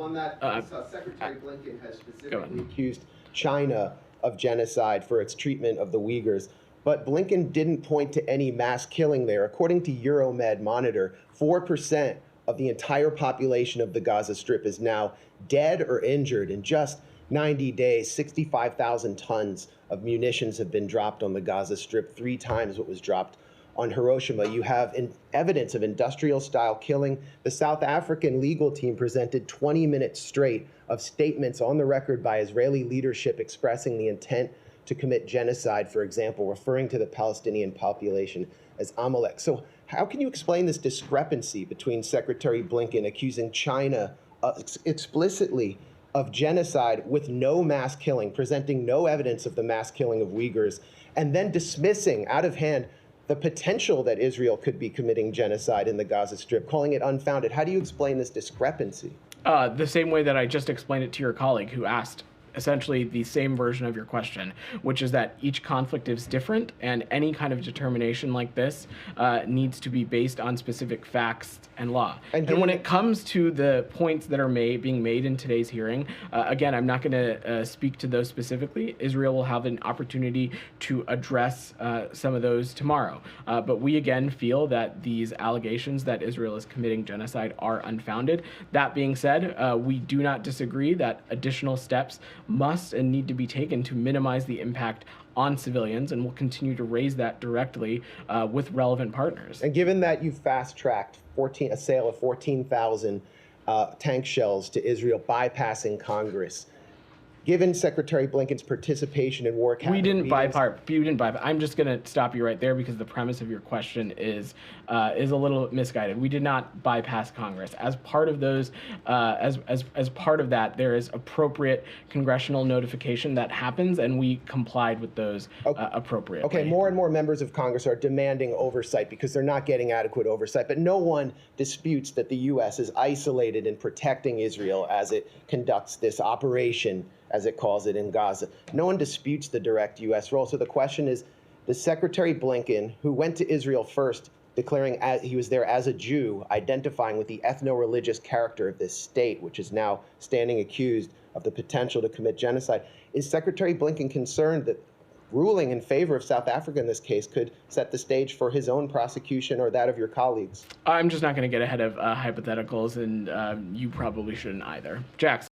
on that, Secretary Blinken has specifically accused China of genocide for its treatment of the Uyghurs. But Blinken didn't point to any mass killing there. According to Euromed Monitor, 4% of the entire population of the Gaza Strip is now dead or injured. In just 90 days, 65,000 tons of munitions have been dropped on the Gaza Strip, 3 times what was dropped on Hiroshima. You have evidence of industrial-style killing. The South African legal team presented 20 minutes straight of statements on the record by Israeli leadership expressing the intent to commit genocide, for example, referring to the Palestinian population as Amalek. So how can you explain this discrepancy between Secretary Blinken accusing China explicitly of genocide with no mass killing, presenting no evidence of the mass killing of Uyghurs, and then dismissing out of hand the potential that Israel could be committing genocide in the Gaza Strip, calling it unfounded? How do you explain this discrepancy? The same way that I just explained it to your colleague who asked essentially the same version of your question, which is that each conflict is different, and any kind of determination like this needs to be based on specific facts and law. And when it comes to the points that are being made in today's hearing, again, I'm not going to speak to those specifically. Israel will have an opportunity to address some of those tomorrow. But we again feel that these allegations that Israel is committing genocide are unfounded. That being said, we do not disagree that additional steps must and need to be taken to minimize the impact on civilians, and we'll continue to raise that directly with relevant partners. And given that you fast-tracked a sale of 14,000 tank shells to Israel, bypassing Congress, given Secretary Blinken's participation in war cabinet meetings... You didn't bypass. I'm just going to stop you right there because the premise of your question is a little misguided. We did not bypass Congress. As part of those, as part of that, there is appropriate congressional notification that happens, and we complied with those appropriately. Okay, more and more members of Congress are demanding oversight because they're not getting adequate oversight. But no one disputes that the U.S. is isolated in protecting Israel as it conducts this operation, as it calls it, in Gaza. No one disputes the direct U.S. role. So the question is, does Secretary Blinken, who went to Israel first, declaring he was there as a Jew, identifying with the ethno-religious character of this state, which is now standing accused of the potential to commit genocide, is Secretary Blinken concerned that ruling in favor of South Africa in this case could set the stage for his own prosecution or that of your colleagues? I'm just not going to get ahead of hypotheticals, and you probably shouldn't either. Jackson.